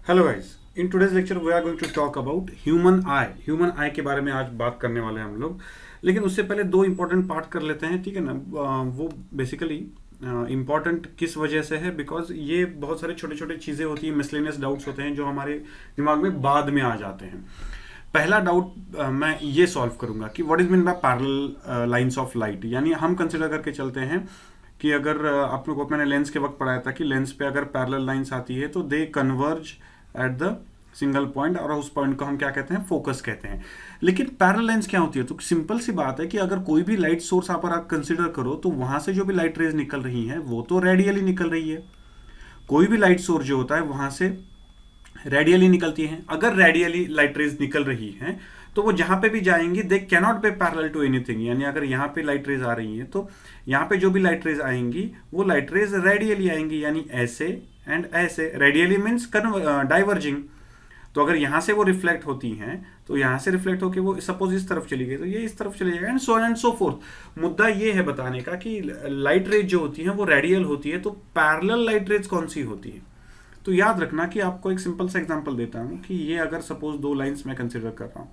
Hello guys, in today's lecture we are going to talk about human eye के बारे में आज बात करने वाले हैं हम लोग। लेकिन उससे पहले दो इंपॉर्टेंट पार्ट कर लेते हैं, ठीक है ना। वो बेसिकली इम्पॉर्टेंट किस वजह से है, बिकॉज ये बहुत सारे छोटे छोटे चीज़ें होती हैं, मिसलेनियस डाउट्स होते हैं जो हमारे दिमाग में बाद में आ जाते हैं। पहला डाउट मैं ये सॉल्व करूंगा कि what is mean by parallel lines of light. यानी हम कंसिडर करके चलते हैं कि अगर आप लोगों को मैंने लेंस के वक्त पढ़ाया था कि लेंस पे अगर पैरेलल लाइंस आती है तो they converge at the single point, और उस पॉइंट को हम क्या कहते हैं, फोकस कहते हैं। लेकिन पैरेलल लेंस क्या होती है? तो सिंपल सी बात है कि अगर कोई भी लाइट सोर्स आप कंसिडर करो तो वहां से जो भी लाइट रेज निकल रही है वो तो रेडियली निकल रही है। कोई भी लाइट सोर्स जो होता है वहां से रेडियली निकलती हैं। अगर रेडियली लाइट रेज निकल रही हैं तो वो जहां पे भी जाएंगी they cannot be parallel to anything. यानी अगर यहाँ पे लाइट रेज आ रही हैं तो यहाँ पे जो भी लाइट रेज आएंगी वो लाइट रेज रेडियली आएंगी, यानी ऐसे एंड ऐसे। Radially means diverging. तो अगर यहाँ से वो रिफ्लेक्ट होती हैं तो यहाँ से रिफ्लेक्ट होकर वो सपोज इस तरफ चली गई तो ये इस तरफ चली जाएगा, एंड सो फोर्थ। मुद्दा ये है बताने का कि लाइट रेज जो होती है वो रेडियल होती है, तो पैरेलल लाइट रेज कौन सी होती है। तो याद रखना कि आपको एक सिंपल सा एग्जांपल देता हूं कि ये अगर सपोज दो लाइंस मैं कंसिडर कर रहा हूं,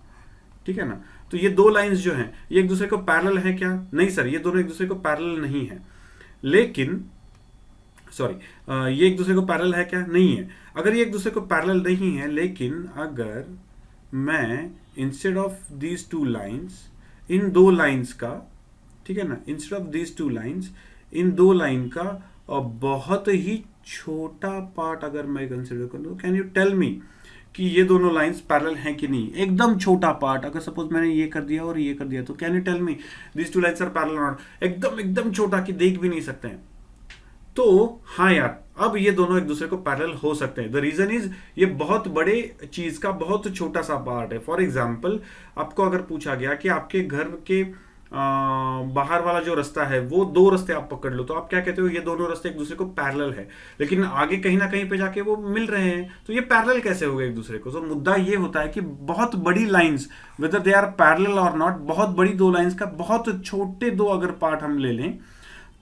ठीक है ना। तो ये दो लाइंस जो हैं ये एक दूसरे को पैरेलल है क्या? नहीं सर, ये दोनों एक दूसरे को पैरेलल नहीं है। लेकिन सॉरी, ये एक दूसरे को पैरेलल है क्या? नहीं है। अगर ये एक दूसरे को पैरेलल नहीं है, लेकिन अगर मैं instead of these two lines, इन दो लाइंस का, ठीक है ना, instead of these two lines, इन दो लाइन का और बहुत ही छोटा पार्ट अगर मैं कंसिडर करूं, कैन यू टेल मी कि ये दोनों लाइंस पैरेलल हैं कि नहीं? एकदम छोटा पार्ट, अगर सपोज मैंने ये कर दिया और ये कर दिया तो can you tell me this two lines are parallel not? एकदम एकदम छोटा कि देख भी नहीं सकते हैं। तो हाँ यार, अब ये दोनों एक दूसरे को पैरेलल हो सकते हैं। द रीजन इज ये बहुत बड़े चीज का बहुत छोटा सा पार्ट है। फॉर एग्जाम्पल, आपको अगर पूछा गया कि आपके घर के बाहर वाला जो रास्ता है वो दो रास्ते आप पकड़ लो, तो आप क्या कहते हो? ये दोनों रास्ते एक दूसरे को पैरेलल है। लेकिन आगे कहीं ना कहीं पे जाके वो मिल रहे हैं, तो ये पैरेलल कैसे हो गए एक दूसरे को? तो मुद्दा ये होता है कि बहुत बड़ी lines, whether they are parallel और नॉट, बहुत बड़ी दो लाइंस का बहुत छोटे दो अगर पार्ट हम ले लें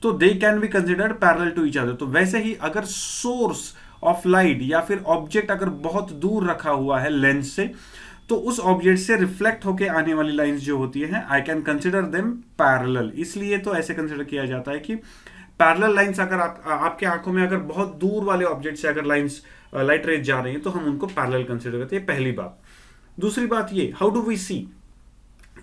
तो they can be considered parallel to each other. तो वैसे ही अगर सोर्स ऑफ लाइट या फिर ऑब्जेक्ट अगर बहुत दूर रखा हुआ है लेंस से, तो उस ऑब्जेक्ट से रिफ्लेक्ट होके आने वाली लाइंस जो होती हैं I can consider them parallel. इसलिए तो ऐसे कंसिडर किया जाता है कि पैरेलल लाइंस अगर आपके आंखों में अगर बहुत दूर वाले ऑब्जेक्ट से अगर लाइंस लाइट रेज जा रही हैं तो हम उनको पैरेलल कंसिडर करते हैं। पहली बात। दूसरी बात ये, हाउ डू वी सी?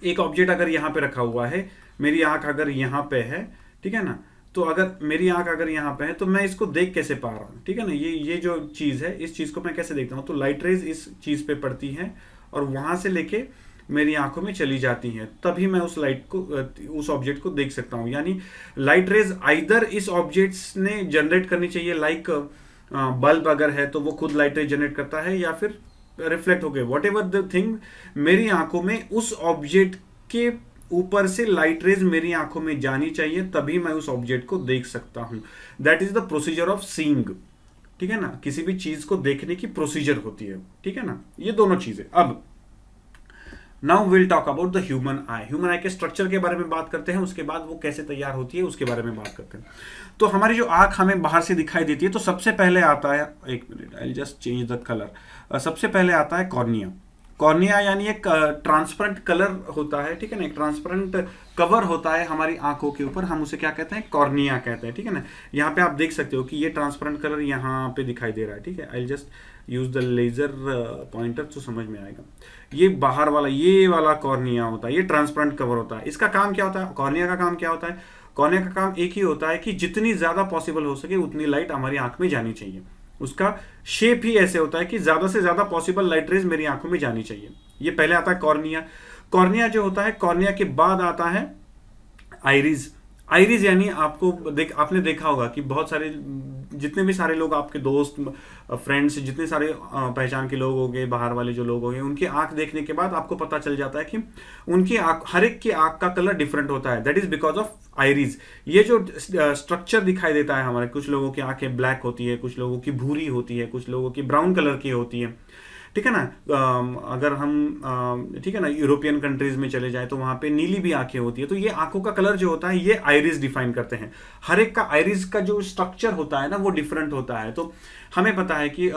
एक ऑब्जेक्ट अगर यहां पे रखा हुआ है, मेरी आंख अगर यहां पे है, ठीक है ना, तो अगर मेरी आंख अगर यहां पे है तो मैं इसको देख कैसे पा रहा हूं? ठीक है ना, ये जो चीज है इस चीज को मैं कैसे देखता हूं? तो लाइट रेज इस चीज पे पड़ती है और वहां से लेके मेरी आंखों में चली जाती हैं, तभी मैं उस लाइट को, उस ऑब्जेक्ट को देख सकता हूं। यानी लाइट रेज आइदर इस ऑब्जेक्ट्स ने जनरेट करनी चाहिए, लाइक बल्ब अगर है तो वो खुद लाइट रेज जनरेट करता है, या फिर रिफ्लेक्ट हो गए, वॉट एवर द थिंग, मेरी आंखों में उस ऑब्जेक्ट के ऊपर से लाइट रेज मेरी आंखों में जानी चाहिए, तभी मैं उस ऑब्जेक्ट को देख सकता हूं। That is the procedure of seeing. ठीक है ना, किसी भी चीज को देखने की प्रोसीजर होती है, ठीक है ना, ये दोनों चीजें। अब now will talk about the human I. Human eye के स्ट्रक्चर के बारे में बात करते हैं, उसके बाद वो कैसे तैयार होती है उसके बारे में बात करते हैं। तो हमारी जो आंख हमें बाहर से दिखाई देती है, तो सबसे पहले आता है, एक minute, I just change the colour. सबसे पहले आता है कॉर्निया। कॉर्निया यानी एक ट्रांसपेरेंट कलर होता है, ठीक है ना, एक ट्रांसपेरेंट कवर होता है हमारी आंखों के ऊपर, हम उसे क्या कहते हैं? कॉर्निया कहते हैं, ठीक है ना। यहाँ पे आप देख सकते हो कि ये ट्रांसपेरेंट कलर यहाँ पे दिखाई दे रहा है, ठीक है। I just use the laser pointer तो समझ में आएगा। ये बाहर वाला, ये वाला कॉर्निया होता है, ये ट्रांसपेरेंट कवर होता है। इसका काम क्या होता है? कॉर्निया का काम क्या होता है? कॉर्निया का काम एक ही होता है कि जितनी ज्यादा पॉसिबल हो सके उतनी लाइट हमारी आंख में जानी चाहिए। उसका शेप ही ऐसे होता है कि ज्यादा से ज्यादा पॉसिबल लाइट रेज मेरी आंखों में जानी चाहिए। ये पहले आता है कॉर्निया। कॉर्निया जो होता है, कॉर्निया के बाद आता है आइरिस। आइरिस यानी आपने देखा होगा कि बहुत सारे, जितने भी सारे लोग आपके दोस्त फ्रेंड्स, जितने सारे पहचान के लोग हो गए, बाहर वाले जो लोग हो गए, उनकी आंख देखने के बाद आपको पता चल जाता है कि उनकी आंख, हर एक की आंख का कलर डिफरेंट होता है। That is because of iris. ये जो स्ट्रक्चर दिखाई देता है हमारे, कुछ लोगों की आंखें ब्लैक होती है, कुछ लोगों की भूरी होती है, कुछ लोगों की ब्राउन कलर की होती है। ठीक है ना। अगर हम ठीक है ना यूरोपियन कंट्रीज में चले जाए तो वहां पे नीली भी आंखें होती है। तो ये आंखों का कलर जो होता है ये आइरिस डिफाइन करते हैं। हर एक का आइरिस का जो स्ट्रक्चर होता है ना वो डिफरेंट होता है। तो हमें पता है कि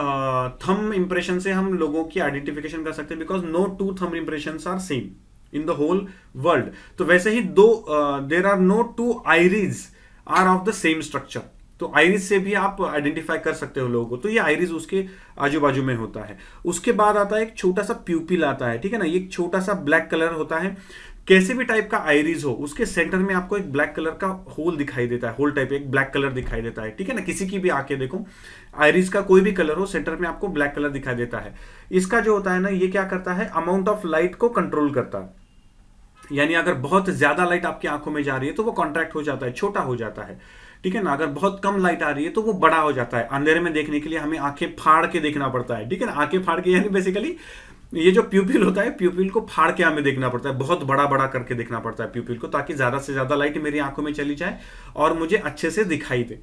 थंब इंप्रेशन से हम लोगों की आइडेंटिफिकेशन कर सकते हैं, because no two thumb impression are same in the whole world. तो वैसे ही there are no two iris are of the same structure. तो आइरिस से भी आप आइडेंटिफाई कर सकते हो लोगों को। तो ये आइरिस उसके आजू बाजू में होता है। उसके बाद आता है एक छोटा सा प्यूपिल आता है, ठीक है ना। ये एक छोटा सा ब्लैक कलर होता है। कैसे भी टाइप का आइरिस हो उसके सेंटर में आपको एक ब्लैक कलर का होल दिखाई देता है, होल टाइप एक ब्लैक कलर दिखाई देता है, ठीक है ना। किसी की भी आंखें देखो, आइरिस का कोई भी कलर हो, सेंटर में आपको ब्लैक कलर दिखाई देता है। इसका जो होता है ना ये क्या करता है, अमाउंट ऑफ लाइट को कंट्रोल करता है। यानी अगर बहुत ज्यादा लाइट आपकी आंखों में जा रही है तो वो कॉन्ट्रैक्ट हो जाता है, छोटा हो जाता है, ठीक है ना। अगर बहुत कम लाइट आ रही है तो वो बड़ा हो जाता है। अंधेरे में देखने के लिए हमें आंखें फाड़ के देखना पड़ता है, ठीक है ना। आंखें फाड़ के यानी बेसिकली ये जो प्यूपिल होता है, प्यूपिल को फाड़ के हमें देखना पड़ता है, बहुत बड़ा बड़ा करके देखना पड़ता है प्यूपिल को, ताकि ज्यादा से ज्यादा लाइट मेरी आंखों में चली जाए और मुझे अच्छे से दिखाई दे।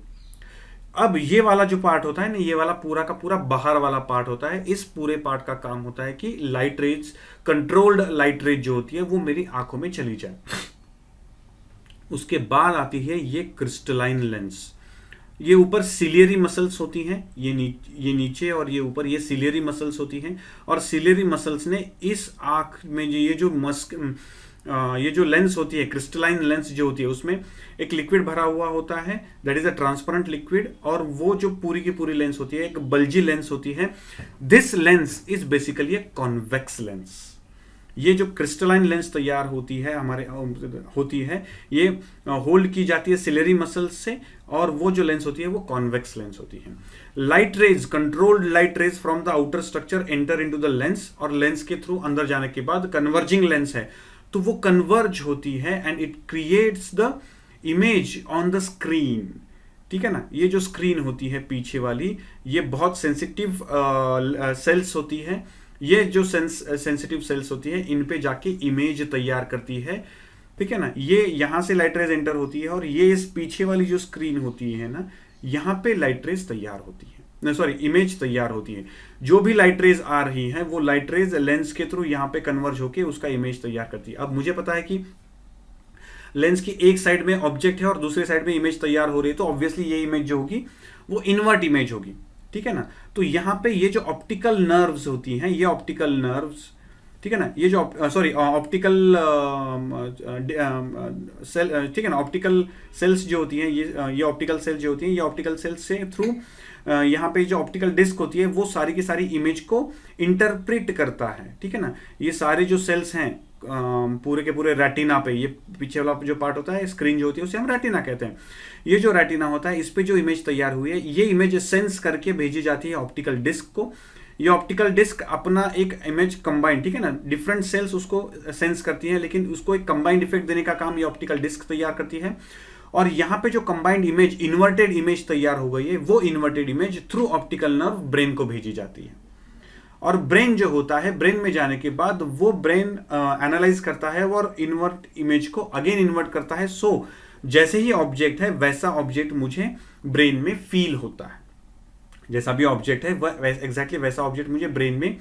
अब ये वाला जो पार्ट होता है ना, ये वाला पूरा का पूरा बाहर वाला पार्ट होता है। इस पूरे पार्ट का काम होता है कि light rays, controlled light rays जो होती है वो मेरी आंखों में चली जाए। उसके बाद आती है ये क्रिस्टलाइन लेंस। ये ऊपर सिलियरी मसल्स होती हैं, ये नीचे और ये ऊपर, ये सिलियरी मसल्स होती हैं। और सिलियरी मसल्स ने इस आंख में ये जो लेंस होती है, क्रिस्टलाइन लेंस जो होती है, उसमें एक लिक्विड भरा हुआ होता है, that is a transparent liquid. और वो जो पूरी की पूरी लेंस होती है एक बल्जी लेंस होती है। This lens is basically a convex lens. ये जो क्रिस्टलाइन लेंस तैयार होती है ये होल्ड की जाती है सिलेरी मसल्स से, और वो जो लेंस होती है वो कॉन्वेक्स लेंस होती है। Light rays, controlled light rays from the outer structure enter into the lens, और लेंस के थ्रू अंदर जाने के बाद कन्वर्जिंग लेंस है तो वो कन्वर्ज होती है and it creates the image on the screen, ठीक है ना। ये जो स्क्रीन होती है पीछे वाली, ये बहुत सेंसिटिव सेल्स होती है। ये जो सेंसिटिव सेल्स होती है इन पे जाके इमेज तैयार करती है, ठीक है ना। ये यहां से लाइट रेज एंटर होती है और ये इस पीछे वाली जो स्क्रीन होती है ना, यहां पे लाइट रेज तैयार होती है, सॉरी इमेज तैयार होती है। जो भी लाइट रेज आ रही है वो लाइट रेज लेंस के थ्रू यहां पे कन्वर्ज होके उसका इमेज तैयार करती है। अब मुझे पता है कि लेंस की एक साइड में ऑब्जेक्ट है और दूसरी साइड में इमेज तैयार हो रही है, तो ऑब्वियसली ये इमेज जो होगी वो इन्वर्ट इमेज होगी, ठीक है ना। तो यहां पे ये जो ऑप्टिकल नर्व्स होती हैं, ये ऑप्टिकल नर्व्स, ठीक है ना, ये जो ऑप्टिकल सेल, ठीक है ना, ऑप्टिकल सेल्स जो होती हैं, ये ऑप्टिकल सेल्स जो होती हैं, ये ऑप्टिकल सेल्स से थ्रू यहाँ पे जो ऑप्टिकल डिस्क होती है वो सारी की सारी इमेज को इंटरप्रेट करता है, ठीक है ना। ये सारे जो सेल्स हैं पूरे के पूरे रेटिना पे, ये पीछे वाला जो पार्ट होता है, स्क्रीन जो होती है उसे हम रेटिना कहते हैं। ये जो रेटिना होता है इस पे जो इमेज तैयार हुई है, ये इमेज सेंस करके भेजी जाती है ऑप्टिकल डिस्क को। ये ऑप्टिकल डिस्क अपना एक इमेज कंबाइंड, ठीक है ना, डिफरेंट सेल्स उसको सेंस करती हैं, लेकिन उसको एक कंबाइंड इफेक्ट देने का काम ये ऑप्टिकल डिस्क तैयार करती है। और यहाँ पे जो कंबाइंड इमेज, इन्वर्टेड इमेज तैयार हो गई है, वो inverted image through optical nerve brain को भेजी जाती है। और ब्रेन जो होता है, ब्रेन में जाने के बाद वो ब्रेन एनालाइज करता है और इन्वर्ट इमेज को अगेन इन्वर्ट करता है। सो जैसे ही ऑब्जेक्ट है वैसा ऑब्जेक्ट मुझे ब्रेन में फील होता है, जैसा भी ऑब्जेक्ट है एग्जैक्टली वैसा ऑब्जेक्ट मुझे ब्रेन में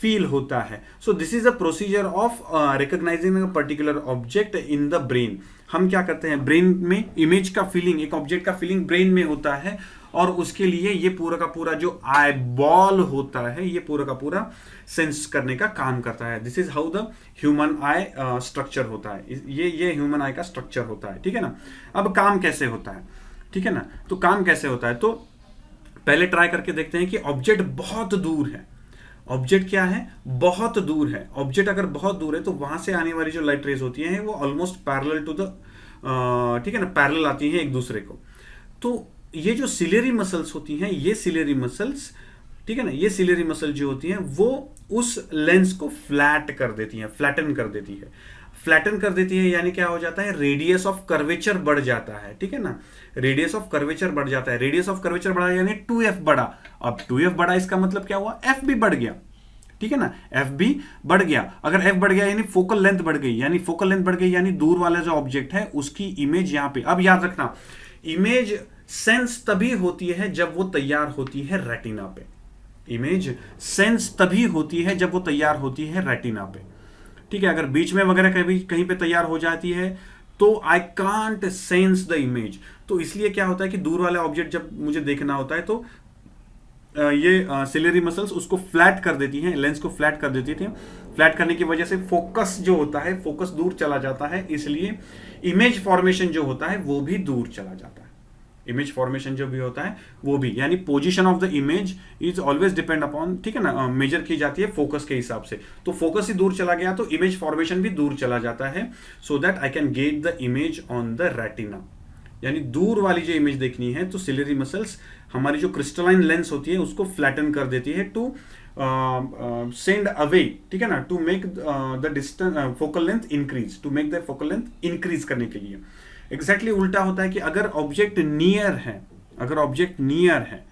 फील होता है। So this is a procedure of recognising a particular object in the brain. हम क्या करते हैं, ब्रेन में इमेज का फीलिंग, एक ऑब्जेक्ट का फीलिंग ब्रेन में होता है, और उसके लिए ये पूरा का पूरा जो आई बॉल होता है ये पूरा का पूरा सेंस करने का काम करता है। This is how the human I structure होता है। ये ह्यूमन आई का स्ट्रक्चर होता है, ठीक है ना। अब काम कैसे होता है, ठीक है ना। तो काम कैसे होता है, तो पहले ट्राई करके देखते हैं कि ऑब्जेक्ट बहुत दूर है। ऑब्जेक्ट क्या है, बहुत दूर है। ऑब्जेक्ट अगर बहुत दूर है तो वहां से आने वाली जो लाइट रेज होती है वो ऑलमोस्ट पैरेलल टू द, ठीक है ना, पैरेलल आती है एक दूसरे को। तो ये जो सिलेरी मसल्स होती हैं, ये सिलेरी मसल्स, ठीक है ना, ये सिलेरी मसल जो होती हैं वो उस लेंस को फ्लैट कर देती हैं, फ्लैटन कर देती है। फ्लैटन कर देती है यानी क्या हो जाता है, रेडियस ऑफ कर्वेचर बढ़ जाता है, ठीक है ना। रेडियस ऑफ कर्वेचर बढ़ जाता है, रेडियस ऑफ कर्वेचर बढ़ा यानी 2f बढ़ा। अब 2f बढ़ा इसका मतलब क्या हुआ, f भी बढ़ गया, ठीक है ना, f भी बढ़ गया। अगर f बढ़ गया यानी फोकल लेंथ बढ़ गई, यानी फोकल लेंथ बढ़ गई यानी दूर वाला जो ऑब्जेक्ट है उसकी इमेज यहां पे। अब याद रखना, इमेज सेंस तभी होती है जब वो तैयार होती है रेटिना पे, इमेज सेंस तभी होती है जब वो तैयार होती है रेटिना पे, ठीक है। अगर बीच में वगैरह कहीं कहीं पे तैयार हो जाती है तो I can't sense the image. तो इसलिए क्या होता है कि दूर वाला ऑब्जेक्ट जब मुझे देखना होता है तो ये सिलेरी मसल्स उसको फ्लैट कर देती हैं, लेंस को फ्लैट कर देती थी। फ्लैट करने की वजह से फोकस जो होता है, फोकस दूर चला जाता है, इसलिए इमेज फॉर्मेशन जो होता है वो भी दूर चला जाता है। इमेज फॉर्मेशन जो भी होता है वो भी, यानी position of the image is always depend upon, ठीक है ना, मेजर की जाती है फोकस के हिसाब से। तो फोकस ही दूर चला गया तो इमेज फॉर्मेशन भी दूर चला जाता है, so that I can get the image on the retina. यानी दूर वाली जो इमेज देखनी है तो सिलेरी मसल्स हमारी जो क्रिस्टलाइन लेंस होती है उसको फ्लैटन कर देती है टू सेंड अवे, ठीक है ना, to make the distance focal length increase, to make the focal length increase करने के लिए। एग्जैक्टली उल्टा होता है कि अगर ऑब्जेक्ट नियर है, अगर ऑब्जेक्ट नियर है,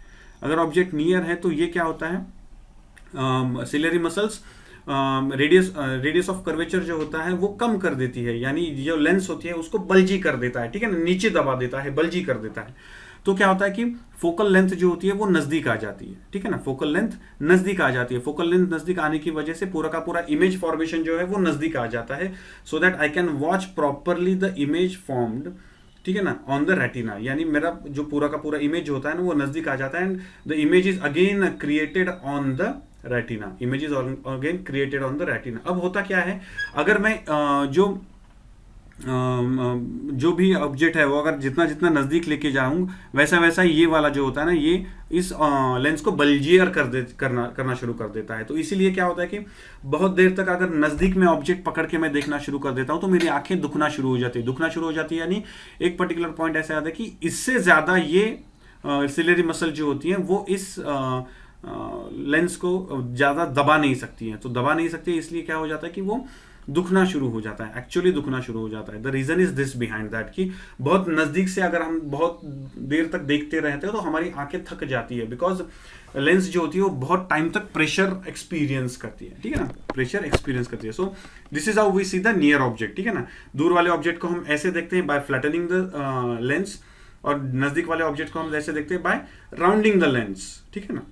अगर ऑब्जेक्ट नियर है तो ये क्या होता है, ciliary muscles radius of curvature जो होता है वो कम कर देती है, यानी जो लेंस होती है उसको बल्जी कर देता है, ठीक है ना, नीचे दबा देता है, बल्जी कर देता है। तो क्या होता है कि फोकल लेंथ जो होती है वो नजदीक आ जाती है, ठीक है ना, फोकल लेंथ नजदीक आ जाती है। फोकल लेंथ नजदीक आने की वजह से पूरा का पूरा इमेज फॉर्मेशन जो है वो नजदीक आ जाता है, so that I can watch properly the image formed, ठीक है ना, ऑन द रेटिना। यानी मेरा जो पूरा का पूरा इमेज होता है ना वो नजदीक आ जाता है, and the image is again created on the retina, image is again created on the retina. अब होता क्या है, अगर मैं जो भी ऑब्जेक्ट है वो अगर जितना जितना नजदीक लेके जाऊं वैसा वैसा ये वाला जो होता है ना ये इस लेंस को बल्जियर करना शुरू कर देता है। तो इसीलिए क्या होता है कि बहुत देर तक अगर नजदीक में ऑब्जेक्ट पकड़ के मैं देखना शुरू कर देता हूं तो मेरी आंखें दुखना शुरू हो जाती है, यानी एक पर्टिकुलर पॉइंट ऐसा आता है कि इससे ज्यादा ये सिलेरी मसल जो होती है वो इस लेंस को ज्यादा दबा नहीं सकती है। तो दबा नहीं सकती, इसलिए क्या हो जाता है कि वो दुखना शुरू हो जाता है, एक्चुअली दुखना शुरू हो जाता है। The reason is this behind that कि बहुत नजदीक से अगर हम बहुत देर तक देखते रहते हैं तो हमारी आंखें थक जाती है, बिकॉज लेंस जो होती है वो बहुत टाइम तक प्रेशर एक्सपीरियंस करती है, ठीक है ना, प्रेशर एक्सपीरियंस करती है। So this is how we see the near object, ठीक है ना। दूर वाले ऑब्जेक्ट को हम ऐसे देखते हैं बाय फ्लैटनिंग द लेंस, और नजदीक वाले ऑब्जेक्ट को हम ऐसे देखते हैं बाय राउंडिंग द लेंस, ठीक है ना।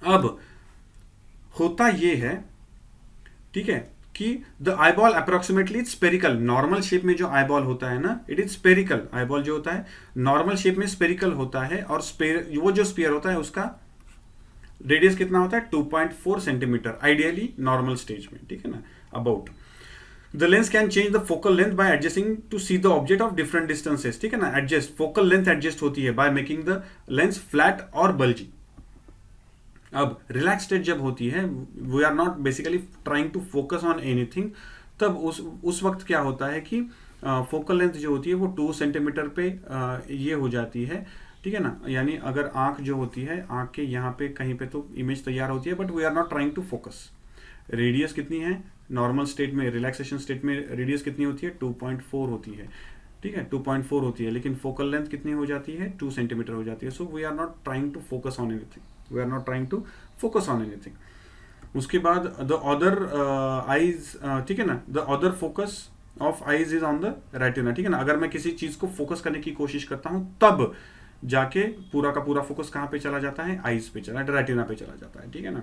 अब होता ये है, ठीक है, कि the eyeball approximately spherical, normal shape में जो आईबॉल होता है ना इट इज स्पेरिकल, आईबॉल जो होता है नॉर्मल शेप में स्पेरिकल होता है, और वो जो स्फीयर होता है उसका रेडियस कितना होता है 2.4 सेंटीमीटर आइडियली नॉर्मल स्टेज में, ठीक है ना, about. The lens can change the focal length by adjusting to see the object of different distances, ठीक है ना, एडजस्ट, फोकल लेंथ एडजस्ट होती है by making the lens flat और बल्जी। अब रिलैक्स स्टेट जब होती है, we are not basically trying to focus on anything, तब उस वक्त क्या होता है कि फोकल लेंथ जो होती है वो 2 सेंटीमीटर पे ये हो जाती है, ठीक है ना। यानी अगर आंख जो होती है, आंख के यहाँ पे कहीं पे तो इमेज तैयार होती है, but we are not trying to focus. Radius कितनी है नॉर्मल स्टेट में, रिलैक्सेशन स्टेट में रेडियस कितनी होती है 2.4 होती है, ठीक है, 2.4 होती है, लेकिन फोकल लेंथ कितनी हो जाती है 2 सेंटीमीटर हो जाती है। So we are not trying to focus on anything, we are not trying to focus on anything. उसके बाद द अदर आईज, ठीक है ना, the other focus of eyes is on the retina, ठीक है ना। अगर मैं किसी चीज को फोकस करने की कोशिश करता हूं तब जाके पूरा का पूरा फोकस कहां पे चला जाता है, आईज पे चला, रेटिना पे चला जाता है, ठीक है ना।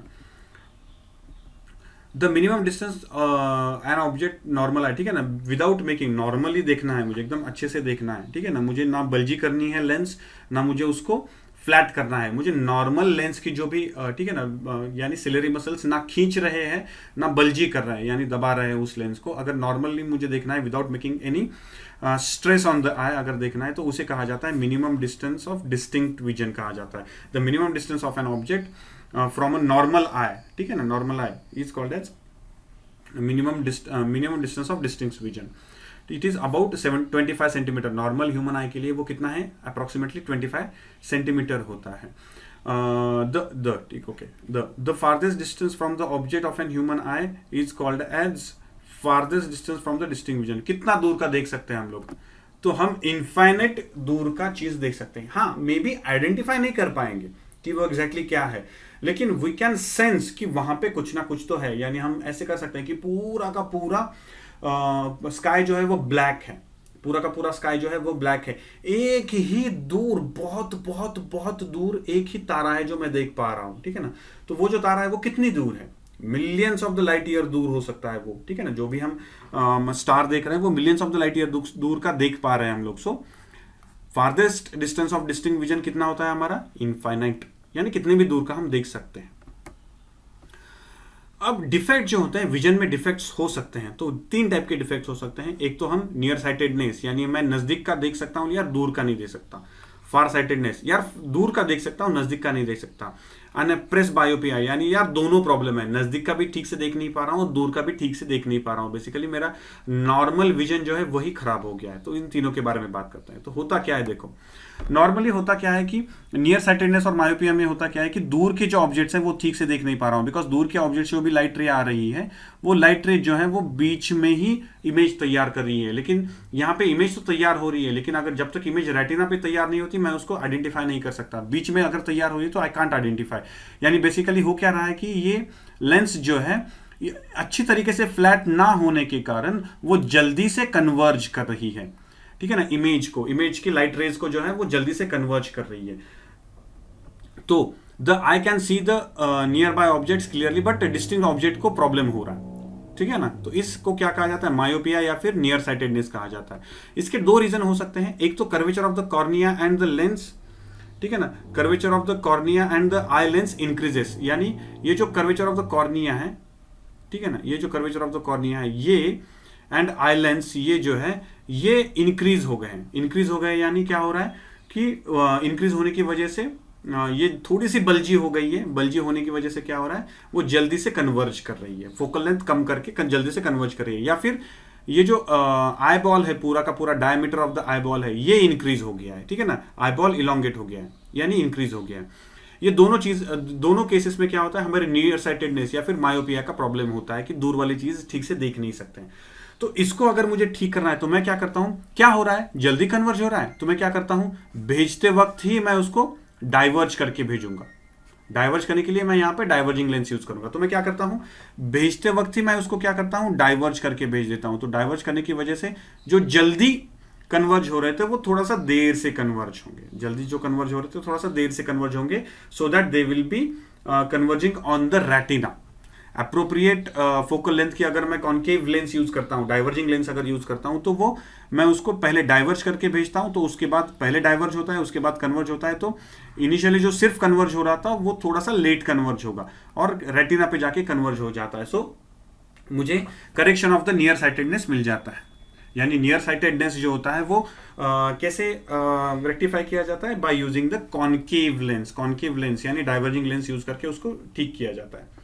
The minimum distance an object normal है, ठीक है ना, विदाउट मेकिंग, नॉर्मली देखना है मुझे, एकदम अच्छे से देखना है, ठीक है ना, मुझे ना बल्जी करनी है लेंस, ना मुझे उसको फ्लैट करना है, मुझे नॉर्मल लेंस की जो भी, ठीक है ना, यानी सिलेरी मसल्स ना खींच रहे हैं ना बल्जी कर रहे हैं, यानी दबा रहे हैं उस लेंस को। अगर नॉर्मली मुझे देखना है without making any stress on the eye अगर देखना है तो उसे कहा जाता है minimum distance of distinct vision कहा जाता है। The minimum distance of an object from a normal eye, ठीक है ना, normal eye is called as minimum distance of distinct vision. It is about 25 centimetre. Normal human eye के लिए वो कितना है, अप्रोक्सीमेटली 25 सेंटीमीटर होता है। The farthest distance from the object of an human eye is called as farthest distance from the distinct vision. कितना दूर का देख सकते हैं हम लोग, तो हम इनफाइनेट दूर का चीज देख सकते हैं। हाँ, मे बी आइडेंटिफाई नहीं कर पाएंगे कि वो एग्जैक्टली क्या है, लेकिन वी कैन सेंस कि वहां पे कुछ ना कुछ तो है। यानी हम ऐसे कर सकते हैं कि पूरा का पूरा स्काई जो है वो ब्लैक है, पूरा का पूरा स्काई जो है वो ब्लैक है, एक ही दूर, बहुत बहुत बहुत दूर एक ही तारा है जो मैं देख पा रहा हूं, ठीक है ना। तो वो जो तारा है वो कितनी दूर है, millions of the light year दूर हो सकता है वो, ठीक है ना। जो भी हम स्टार देख रहे हैं वो millions of the light year दूर का देख पा रहे हैं हम लोग। So farthest distance of distinct vision कितना होता है हमारा, इनफाइनाइट, यानी कितने भी दूर का हम देख सकते हैं। अब डिफेक्ट जो होते हैं, विजन में डिफेक्ट्स हो सकते हैं, तो 3 टाइप के डिफेक्ट्स हो सकते हैं। एक तो हम नियर साइटेडनेस, यानी मैं नजदीक का देख सकता हूं यार दूर का नहीं देख सकता। फार साइटेडनेस, यार दूर का देख सकता हूं नजदीक का नहीं देख सकता। अनप्रेस बायोपिया, यानी यार दोनों प्रॉब्लम है, नजदीक का भी ठीक से देख नहीं पा रहा हूं, दूर का भी ठीक से देख नहीं पा रहा हूं। बेसिकली मेरा नॉर्मल विजन जो है वही खराब हो गया है। तो इन तीनों के बारे में बात करते हैं। तो होता क्या है, देखो नॉर्मली होता क्या है कि नियर साइटेडनेस और मायोपिया में होता क्या है कि दूर के जो ऑब्जेक्ट्स हैं वो ठीक से देख नहीं पा रहा हूं, बिकॉज दूर के ऑब्जेक्ट्स जो भी लाइट रे आ रही है वो लाइट रे जो है वो बीच में ही इमेज तैयार कर रही है। लेकिन यहाँ पे इमेज तो तैयार हो रही है, लेकिन अगर जब तक इमेज रेटिना पे तैयार नहीं होती मैं उसको आइडेंटिफाई नहीं कर सकता। बीच में अगर तैयार हो रही है तो आई कांट आइडेंटिफाई। यानी बेसिकली हो क्या रहा है कि ये लेंस जो है अच्छी तरीके से फ्लैट ना होने के कारण वो जल्दी से कन्वर्ज कर रही है, ठीक है ना। इमेज की लाइट रेज को जो है वो जल्दी से कन्वर्ज कर रही है। तो the I can see the near by objects clearly but distinct object को प्रॉब्लम हो रहा है, ठीक है ना। तो इसको क्या कहा जाता है, मायोपिया या फिर नियर साइटेडनेस कहा जाता है। इसके 2 रीजन हो सकते हैं। एक तो curvature of the cornea and the lens, ठीक है ना। Curvature of the cornea and the eye lens increases, यानी ये जो कर्वेचर ऑफ द कॉर्निया है, ठीक है ना, ये जो कर्वेचर ऑफ द कॉर्निया है ये एंड आई लेंस ये जो है ये इंक्रीज हो गए हैं। इंक्रीज हो गए यानी क्या हो रहा है कि इंक्रीज होने की वजह से ये थोड़ी सी बल्जी हो गई है। बल्जी होने की वजह से क्या हो रहा है, वो जल्दी से कन्वर्ज कर रही है, फोकल लेंथ कम करके जल्दी से कन्वर्ज कर रही है। या फिर ये जो आई बॉल है, पूरा का पूरा diameter of the eye ball है ये इंक्रीज हो गया है, ठीक है ना। आई बॉल इलोंगेट हो गया है यानी इंक्रीज हो गया है। ये दोनों केसेस में क्या होता है, हमारे नियर साइटेडनेस या फिर मायोपिया का प्रॉब्लम होता है कि दूर वाली चीज ठीक से देख नहीं सकते हैं। तो इसको अगर मुझे ठीक करना है तो मैं क्या करता हूं, क्या हो रहा है, जल्दी कन्वर्ज हो रहा है, तो मैं क्या करता हूं, भेजते वक्त ही मैं उसको डाइवर्ज करके भेजूंगा। डाइवर्ज करने के लिए मैं यहां पे डाइवर्जिंग लेंस यूज करूंगा। तो मैं क्या करता हूं, भेजते वक्त ही मैं उसको क्या करता हूं, डाइवर्ज करके भेज देता हूं। तो डाइवर्ज करने की वजह से जो जल्दी कन्वर्ज हो रहे थे वो थोड़ा सा देर से कन्वर्ज होंगे, जल्दी जो कन्वर्ज हो रहे थे थोड़ा सा देर से कन्वर्ज होंगे, so that they will be converging on the retina. Appropriate focal length की अगर मैं कॉन्केव लेंस यूज करता हूं, डाइवर्जिंग लेंस अगर यूज करता हूं, तो वो मैं उसको पहले डाइवर्ज करके भेजता हूं, तो उसके बाद पहले डाइवर्ज होता है उसके बाद कन्वर्ज होता है। तो इनिशियली जो सिर्फ कन्वर्ज हो रहा था वो थोड़ा सा लेट कन्वर्ज होगा और रेटिना पे जाके कन्वर्ज हो जाता है। सो मुझे correction of the near sightedness मिल जाता है। यानी नियर साइटेडनेस जो होता है वो कैसे रेक्टिफाई किया जाता है, by using the concave lens. Concave lens यानी डाइवर्जिंग लेंस यूज करके उसको ठीक किया जाता है।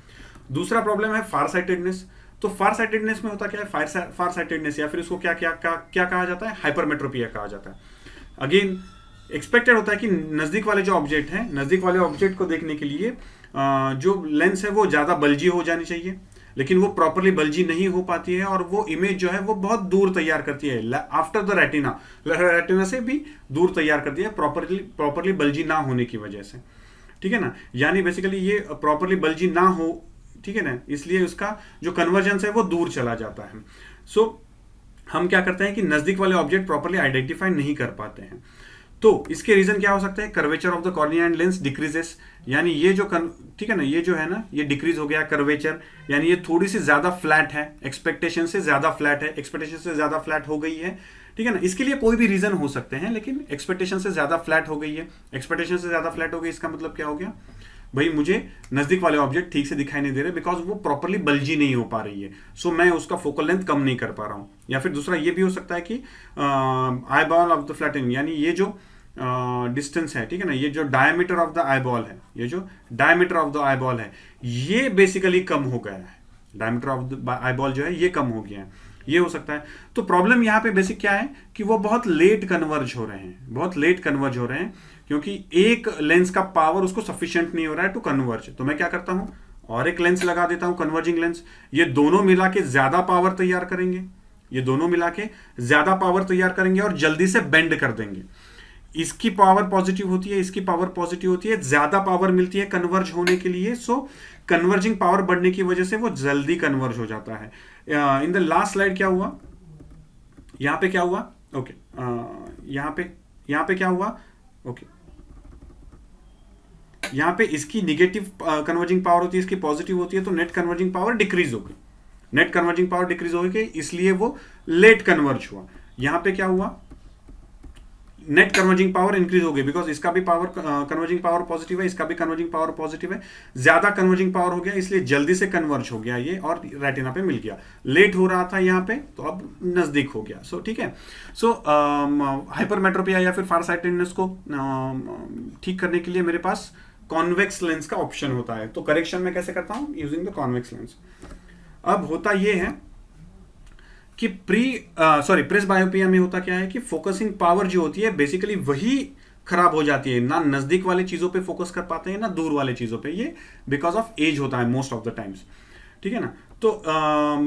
दूसरा प्रॉब्लम है फार साइटेडनेस। तो फार साइटेडनेस में होता क्या है, फार साइटेडनेस या फिर उसको क्या क्या क्या क्या कहा जाता है, हाइपरमेट्रोपिया कहा जाता है। अगेन एक्सपेक्टेड होता है कि नजदीक वाले जो ऑब्जेक्ट हैं, नजदीक वाले ऑब्जेक्ट को देखने के लिए जो लेंस है वो ज्यादा बल्जी हो जानी चाहिए, लेकिन वो प्रॉपरली बल्जी नहीं हो पाती है और वो इमेज जो है वो बहुत दूर तैयार करती है, आफ्टर द रेटिना, रेटिना से भी दूर तैयार करती है प्रॉपरली बल्जी ना होने की वजह से, ठीक है ना। यानी बेसिकली ये प्रॉपरली बल्जी ना हो, ठीक है ना, इसलिए उसका जो कन्वर्जेंस है वो दूर चला जाता है। सो हम क्या करते हैं कि नजदीक वाले ऑब्जेक्ट प्रॉपरली आइडेंटिफाई नहीं कर पाते हैं। तो इसके रीजन क्या हो सकता है, curvature of the cornea and lens decreases, यानी ये जो ठीक है ना, ये जो है ना ये डिक्रीज हो गया कर्वेचर, यानी ये थोड़ी सी ज्यादा फ्लैट है, एक्सपेक्टेशन से ज्यादा फ्लैट है, एक्सपेक्टेशन से ज्यादा फ्लैट हो गई है, ठीक है ना। इसके लिए कोई भी रीजन हो सकते हैं, लेकिन एक्सपेक्टेशन से ज्यादा फ्लैट हो गई है। एक्सपेक्टेशन से ज्यादा फ्लैट हो गई इसका मतलब क्या हो गया भाई, मुझे नजदीक वाले ऑब्जेक्ट ठीक से दिखाई नहीं दे रहे बिकॉज वो प्रॉपरली बल्जी नहीं हो पा रही है। सो मैं उसका फोकल लेंथ कम नहीं कर पा रहा हूं। या फिर दूसरा ये भी हो सकता है कि आई बॉल ऑफ द फ्लैटेनिंग, यानी ये जो डिस्टेंस है, ठीक है ना, ये जो diameter of the eye ball है, ये जो diameter of the eye ball है ये बेसिकली कम हो गया है। Diameter of the eye ball जो है ये कम हो गया है, ये हो सकता है। तो प्रॉब्लम यहाँ पे बेसिक क्या है कि वो बहुत लेट कन्वर्ज हो रहे हैं, बहुत लेट कन्वर्ज हो रहे हैं, क्योंकि एक लेंस का पावर उसको सफिशिएंट नहीं हो रहा है टू कन्वर्ज। तो मैं क्या करता हूं, और एक लेंस लगा देता हूं, कन्वर्जिंग लेंस। ये दोनों मिला के ज्यादा पावर तैयार करेंगे, ये दोनों मिला के ज्यादा पावर तैयार करेंगे और जल्दी से बेंड कर देंगे। इसकी पावर पॉजिटिव होती है, इसकी पावर पॉजिटिव होती है, ज्यादा पावर मिलती है कन्वर्ज होने के लिए। सो कन्वर्जिंग पावर बढ़ने की वजह से वो जल्दी कन्वर्ज हो जाता है। इन द लास्ट स्लाइड क्या हुआ, यहां पे क्या हुआ, ओके, यहाँ पे क्या हुआ, ओके, यहाँ पे इसकी निगेटिव कन्वर्जिंग पावर होती है, इसकी पॉजिटिव होती है, तो नेट कन्वर्जिंग पावर डिक्रीज होगी, नेट कन्वर्जिंग पावर डिक्रीज होगी, इसलिए वो लेट कन्वर्ज हुआ। यहाँ पे क्या हुआ, नेट कन्वर्जिंग पावर इंक्रीज हो गई, बिकॉज इसका भी पावर कन्वर्जिंग पावर पॉजिटिव है, इसका भी कन्वर्जिंग पावर पॉजिटिव है, ज्यादा कन्वर्जिंग पावर हो गया, इसलिए जल्दी से कन्वर्ज हो गया ये और रेटिना पे मिल गया। लेट हो रहा था यहाँ पे, तो अब नजदीक हो गया। सो ठीक है, सो हाइपरमेट्रोपिया या फिर फारसाइटेडनेस को ठीक करने के लिए मेरे पास कॉन्वेक्स लेंस का ऑप्शन होता है। तो करेक्शन में कैसे करता हूं, यूजिंग द कॉन्वेक्स लेंस। अब होता यह है कि प्रेस बायोपिया में होता क्या है कि फोकसिंग पावर जो होती है बेसिकली वही खराब हो जाती है, ना नजदीक वाले चीजों पे फोकस कर पाते हैं ना दूर वाले चीजों पे, ये बिकॉज ऑफ एज होता है मोस्ट ऑफ द टाइम्स, ठीक है ना। तो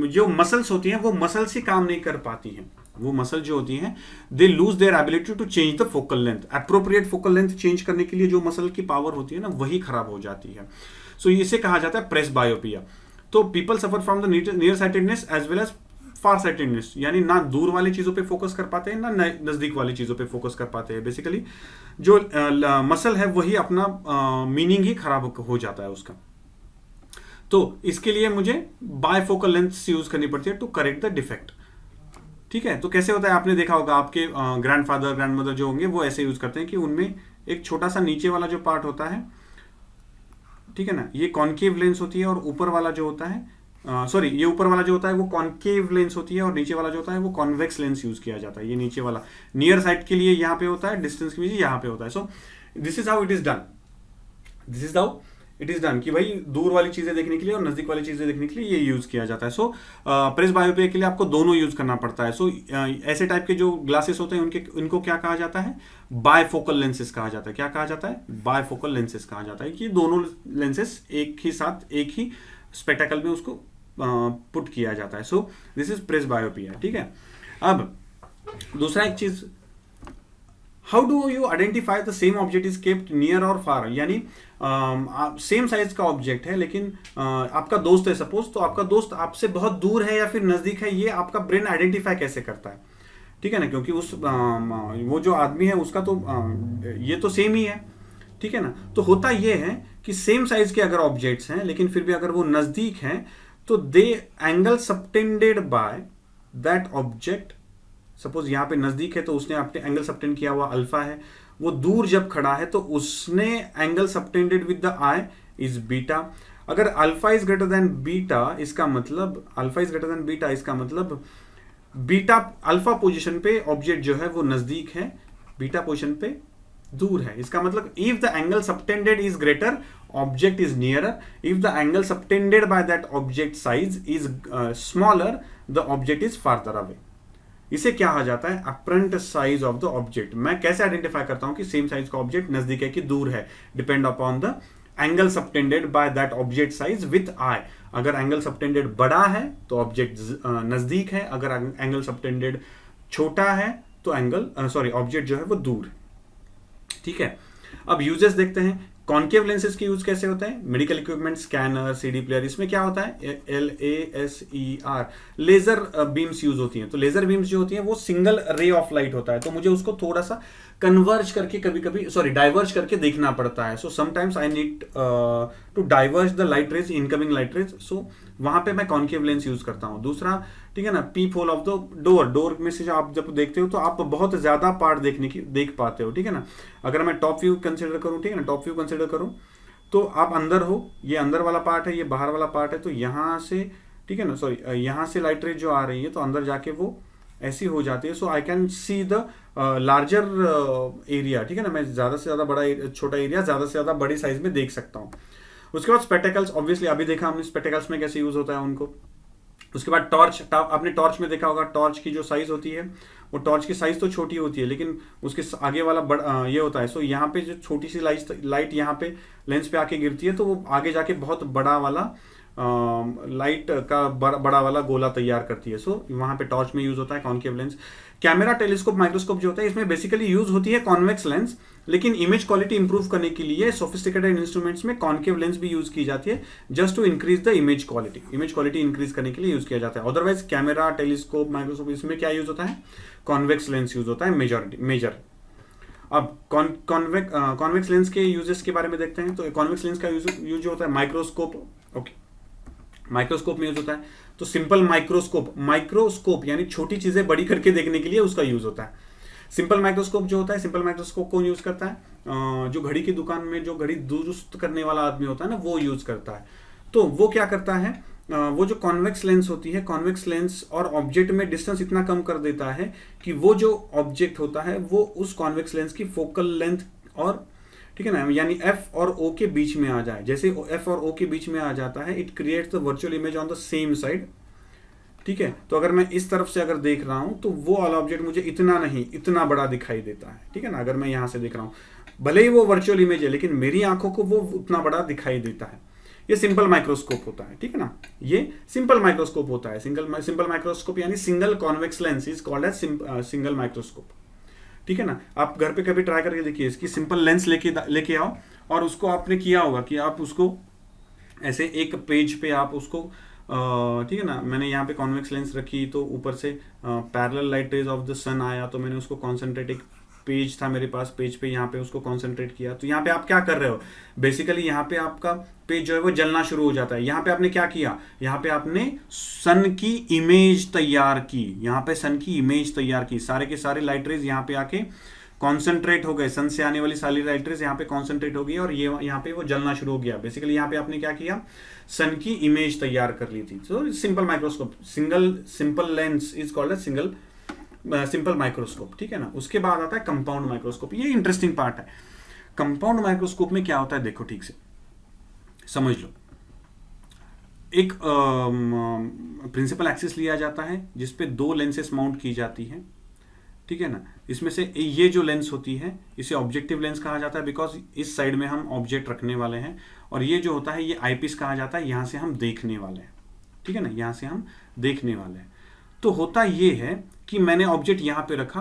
जो मसल्स होती हैं वो मसल्स ही काम नहीं कर पाती हैं, वो मसल जो होती हैं they lose their ability to change the focal length, appropriate focal length change करने के लिए जो मसल की पावर होती है ना वही खराब हो जाती है। सो इसे कहा जाता है प्रेस बायोपिया। तो people suffer from the near sightedness as well as far sightedness, यानी ना दूर वाली चीजों पे फोकस कर पाते हैं ना नजदीक वाली चीजों पे फोकस कर पाते हैं। बेसिकली जो मसल है वही अपना मीनिंग ही खराब हो जाता है उसका। तो इसके लिए मुझे बायफोकल लेंस यूज करनी पड़ती है टू करेक्ट द डिफेक्ट, ठीक है। तो कैसे होता है, आपने देखा होगा आपके ग्रैंडफादर ग्रैंडमदर जो होंगे वो ऐसे यूज करते हैं कि उनमें एक छोटा सा नीचे वाला जो पार्ट होता है, ठीक है ना, ये कॉन्केव लेंस होती है, और ऊपर वाला जो होता है ये ऊपर वाला जो होता है वो कॉन्केव लेंस होती है, और नीचे वाला जो होता है वो कॉन्वेक्स लेंस यूज किया जाता है। ये नीचे वाला नियर साइड के लिए यहाँ पे होता है, डिस्टेंस के लिए यहाँ पे होता है। So this is how it is done, this is how it is done कि भाई दूर वाली चीजें देखने के लिए और नजदीक वाली चीजें देखने के लिए ये यूज किया जाता है। सो प्रेस बायोपिया के लिए आपको दोनों यूज करना पड़ता है। सो ऐसे टाइप के जो ग्लासेस होते हैं इनको क्या कहा जाता है, बायफोकल लेंसेस कहा जाता है। क्या कहा जाता है, बायफोकल लेंसेस कहा जाता है कि दोनों लेंसेस एक ही साथ एक ही स्पेक्टेकल में उसको पुट किया जाता है। सो दिस इज प्रेस बायोपिया, ठीक है। अब दूसरा एक चीज, how do you identify the same object is kept near और फार, यानी सेम साइज का ऑब्जेक्ट है लेकिन आपका दोस्त है सपोज, तो आपका दोस्त आपसे बहुत दूर है या फिर नजदीक है, ये आपका ब्रेन आइडेंटिफाई कैसे करता है, ठीक है ना, क्योंकि वो जो आदमी है उसका तो ये तो सेम ही है, ठीक है ना। तो होता ये है कि सेम साइज के अगर ऑब्जेक्ट्स हैं लेकिन फिर भी अगर वो नजदीक हैं तो the angle subtended by that object, suppose यहाँ पे नजदीक है तो उसने अपने एंगल सबटेंड किया हुआ अल्फा है, वो दूर जब खड़ा है तो उसने angle subtended with the eye is beta. अगर alpha is greater than beta, इसका मतलब alpha is greater than beta, इसका मतलब बीटा अल्फा पोजीशन पे ऑब्जेक्ट जो है वो नजदीक है, बीटा पोजीशन पे दूर है। इसका मतलब if the angle subtended is greater object is nearer, if the angle subtended by that object size is smaller the object is farther away. इसे क्या कहा जाता है, apparent size of the object. मैं कैसे आइडेंटिफाई करता हूं कि सेम साइज का ऑब्जेक्ट नजदीक है कि दूर है, depend upon the angle subtended by that object size with I. अगर एंगल सबटेंडेड बड़ा है तो ऑब्जेक्ट नजदीक है, अगर एंगल सबटेंडेड छोटा है तो ऑब्जेक्ट जो है वो दूर है, ठीक है। अब यूजेस देखते हैं, कॉन्केव लेंसेज के यूज कैसे होता है, medical equipment, scanner, CD player, इसमें क्या होता है, LASER लेजर बीम्स यूज होती हैं। तो लेजर बीम्स जो होती हैं वो सिंगल रे ऑफ लाइट होता है, तो मुझे उसको थोड़ा सा कन्वर्ज करके डाइवर्ज करके देखना पड़ता है। So sometimes I need to diverge the light rays, incoming light rays, so वहां पे मैं कॉन्केव लेंस यूज करता हूं। दूसरा, ठीक है ना, पीप होल ऑफ द डोर में से आप जब देखते हो तो आप बहुत ज्यादा पार्ट देख पाते हो, ठीक है ना। अगर मैं टॉप व्यू कंसिडर करूं, ठीक है ना, टॉप व्यू कंसिडर करूं तो आप अंदर हो, ये अंदर वाला पार्ट है, ये बाहर वाला पार्ट है, तो यहां से, ठीक है ना, यहां से लाइट रेज जो आ रही है तो अंदर जाके वो ऐसी हो जाती है। So I can see the larger area, ठीक है ना, मैं ज्यादा से ज्यादा बड़ा छोटा एरिया ज्यादा से ज्यादा बड़ी साइज में देख सकता हूँ। उसके बाद स्पेक्टेकल्स, ऑब्वियसली अभी देखा हमने स्पेक्टेकल्स में कैसे यूज होता है उनको। उसके बाद टॉर्च, आपने टॉर्च में देखा होगा, टॉर्च की जो साइज होती है वो टॉर्च की साइज तो छोटी होती है लेकिन उसके आगे वाला ये होता है। सो यहाँ पे जो छोटी सी लाइट यहाँ पे लेंस पे आके गिरती है तो वो आगे जाके बहुत बड़ा वाला लाइट का बड़ा वाला गोला तैयार करती है। सो वहां पे टॉर्च में यूज होता है concave lens. Camera, telescope, microscope जो होता है इसमें बेसिकली यूज होती है कॉन्वेक्स लेंस, लेकिन इमेज क्वालिटी इंप्रूव करने के लिए सोफिस्टिकेटेड इंस्ट्रूमेंट्स में कॉन्केव लेंस भी यूज की जाती है, just to increase the image quality. Image quality increase करने के लिए यूज किया जाता है। अदरवाइज कैमरा, टेलीस्कोप, माइक्रोस्कोप इसमें क्या यूज होता है? कॉन्वेक्स लेंस यूज होता है मेजर। अब कॉन्वेक्स लेंस के यूजेस के बारे में देखते हैं। तो कॉन्वेक्स लेंस का यूज होता है माइक्रोस्कोप, ओके, माइक्रोस्कोप में यूज होता है। तो सिंपल माइक्रोस्कोप यानी छोटी चीजें बड़ी करके देखने के लिए उसका यूज होता है। सिंपल माइक्रोस्कोप जो होता है, सिंपल माइक्रोस्कोप कौन यूज करता है? जो घड़ी की दुकान में जो घड़ी दुरुस्त करने वाला आदमी होता है ना, वो यूज करता है। तो वो क्या करता है, वो जो कॉन्वेक्स लेंस होती है, कॉन्वेक्स लेंस और ऑब्जेक्ट में डिस्टेंस इतना कम कर देता है कि वो जो ऑब्जेक्ट होता है वो उस कॉन्वेक्स लेंस की फोकल लेंथ और, ठीक है ना, यानी एफ और ओ के बीच में आ जाए। जैसे एफ और ओ के बीच में आ जाता है, it creates the virtual image on the same side. ठीक है, तो अगर मैं इस तरफ से अगर देख रहा हूं तो वो वाला ऑब्जेक्ट मुझे इतना नहीं, इतना बड़ा दिखाई देता है। ठीक है ना, अगर मैं यहां से देख रहा हूं, भले ही वो वर्चुअल इमेज है लेकिन मेरी आंखों को वो उतना बड़ा दिखाई देता है। ये सिंपल माइक्रोस्कोप होता है। ठीक है ना, ये सिंपल माइक्रोस्कोप होता है। सिंपल माइक्रोस्कोप यानी single convex lens is called as single microscope. ठीक है ना, आप घर पे कभी ट्राई करके देखिए, इसकी सिंपल लेंस लेके आओ और उसको आपने किया होगा कि आप उसको ऐसे एक पेज पे आप उसको ठीक है ना, मैंने यहाँ पे कॉन्वेक्स लेंस रखी तो ऊपर से parallel light rays of the sun आया, तो मैंने उसको कॉन्सेंट्रेट, एक पेज था मेरे पास, पेज पे यहाँ पे उसको कॉन्सेंट्रेट किया। तो यहाँ पे आप क्या कर रहे हो, बेसिकली यहाँ पे आपका पेज जो है वो जलना शुरू हो जाता है। यहाँ पे आपने क्या किया, यहाँ पे आपने सन की इमेज तैयार की, यहाँ पे सन की इमेज तैयार की, सारे के सारे लाइट रेज यहाँ पे आके कॉन्सेंट्रेट हो गए, सन से आने वाली सारी लाइट रेज यहाँ पे कॉन्सेंट्रेट हो गई और ये यहाँ पे वो जलना शुरू हो गया। बेसिकली यहाँ पे आपने क्या किया, सन की इमेज तैयार कर ली थी। So simple microscope, simple lens is called as simple microscope. ठीक है ना, उसके बाद आता है कंपाउंड माइक्रोस्कोप। ये इंटरेस्टिंग पार्ट है। कंपाउंड माइक्रोस्कोप में क्या होता है, देखो ठीक से समझ लो। एक प्रिंसिपल एक्सिस लिया जाता है जिसपे दो लेंसेस माउंट की जाती हैं। ठीक है ना, इसमें से ये जो लेंस होती है इसे ऑब्जेक्टिव लेंस कहा जाता है, बिकॉज इस साइड में हम ऑब्जेक्ट रखने वाले हैं, और ये जो होता है ये आईपीस कहा जाता है, यहां से हम देखने वाले हैं। ठीक है ना, यहां से हम देखने वाले हैं। तो होता ये है कि मैंने ऑब्जेक्ट यहां पे रखा,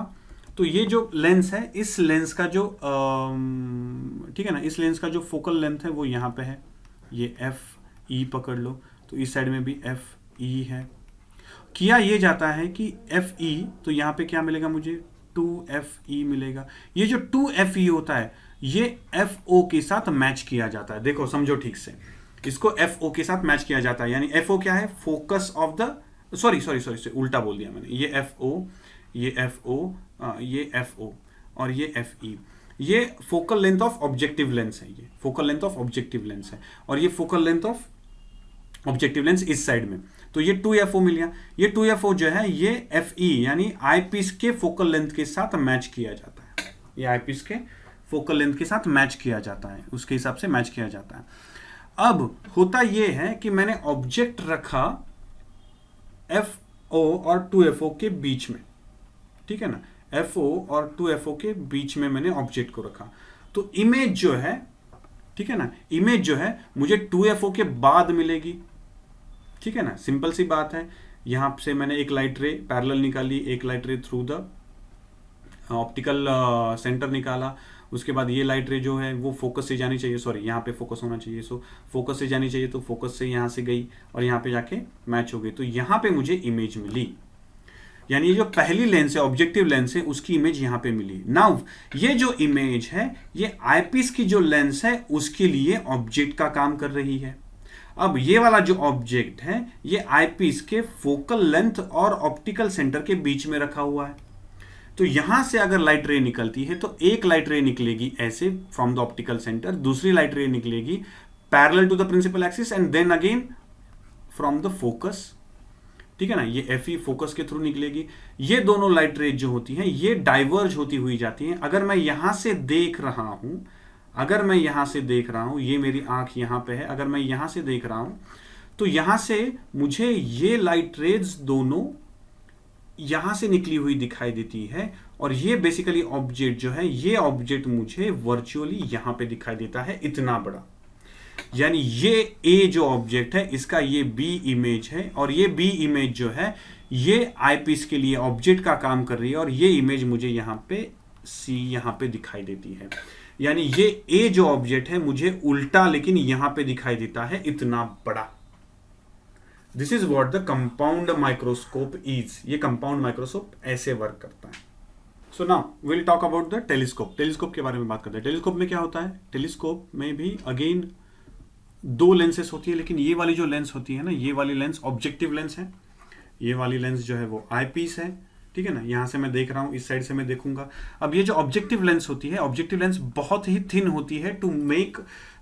तो ये जो लेंस है, इस लेंस का जो ठीक है ना, इस लेंस का जो फोकल लेंथ है वो यहाँ पे है, ये एफ ई पकड़ लो, तो इस साइड में भी एफ ई है। किया ये जाता है कि एफ ई, तो यहाँ पे क्या मिलेगा मुझे, 2FE मिलेगा। ये जो 2FE होता है ये FO के साथ मैच किया जाता है। देखो समझो ठीक से, इसको FO के साथ मैच किया जाता है, यानी FO क्या है, फोकस ऑफ द, सॉरी उल्टा बोल दिया मैंने, ये FO, ये FO, ये FO और ये FE, ये focal length of objective lens है, ये focal length of objective lens है, और ये focal length of objective lens इस साइड में। तो ये 2FO मिल गया। ये 2FO जो है ये FE यानी आईपीस के फोकल लेंथ के साथ मैच किया जाता है, ये आईपीस के फोकल लेंथ के साथ मैच किया जाता है, उसके हिसाब से मैच किया जाता है। अब होता ये है कि मैंने ऑब्जेक्ट रखा FO और 2FO के बीच में। ठीक है ना, FO और 2FO के बीच में मैंने ऑब्जेक्ट को रखा, तो इमेज जो है, ठीक है ना, इमेज जो है मुझे 2FO के बाद मिलेगी। ठीक है ना, सिंपल सी बात है। यहां से मैंने एक लाइट रे पैरेलल निकाली, एक लाइट रे थ्रू द ऑप्टिकल सेंटर निकाला, उसके बाद ये लाइट रे जो है वो फोकस से जानी चाहिए, सॉरी यहाँ पे फोकस होना चाहिए, सो फोकस से जानी चाहिए, तो फोकस से यहाँ से गई और यहाँ पे जाके मैच हो गई, तो यहाँ पे मुझे इमेज मिली। यानी ये जो पहली लेंस है, ऑब्जेक्टिव लेंस है, उसकी इमेज यहाँ पे मिली। नाउ ये जो इमेज है ये आईपीस की जो लेंस है उसके लिए ऑब्जेक्ट का काम कर रही है। अब ये वाला जो ऑब्जेक्ट है ये आईपीस के फोकल लेंथ और ऑप्टिकल सेंटर के बीच में रखा हुआ है। तो यहां से अगर लाइट रे निकलती है तो एक लाइट रे निकलेगी ऐसे फ्रॉम द ऑप्टिकल सेंटर, दूसरी लाइट रे निकलेगी parallel to the principal axis and then again from the focus. ठीक है ना, ये FE फोकस के थ्रू निकलेगी। ये दोनों लाइट रेज जो होती हैं ये डाइवर्ज होती हुई जाती हैं। अगर मैं यहां से देख रहा हूं, अगर मैं यहां से देख रहा हूं, ये मेरी आंख यहां पे है, अगर मैं यहां से देख रहा हूं तो यहां से मुझे ये लाइट रेज दोनों यहां से निकली हुई दिखाई देती है, और ये बेसिकली ऑब्जेक्ट जो है, ये ऑब्जेक्ट मुझे वर्चुअली यहां पे दिखाई देता है, इतना बड़ा। यानी ये ए जो ऑब्जेक्ट है इसका ये बी इमेज है, और ये बी इमेज जो है ये आई पीस के लिए ऑब्जेक्ट का काम कर रही है, और ये इमेज मुझे यहां पे सी यहां पे दिखाई देती है। यानी ये ए जो ऑब्जेक्ट है मुझे उल्टा लेकिन यहां पे दिखाई देता है इतना बड़ा। This is what the compound microscope is. ये कंपाउंड माइक्रोस्कोप ऐसे वर्क करता है। So now will talk about the telescope. Telescope के बारे में बात करते हैं। टेलीस्कोप में क्या होता है? टेलीस्कोप में भी अगेन दो लेंसेस होती है, लेकिन ये वाली जो लेंस होती है ना, ये वाली लेंस ऑब्जेक्टिव लेंस है, ये वाली लेंस जो है वो आई पीस है, ठीक है ना। यहां से मैं देख रहा हूं, इस साइड से मैं देखूंगा। अब ये जो ऑब्जेक्टिव लेंस होती है, ऑब्जेक्टिव लेंस बहुत ही थिन होती है to make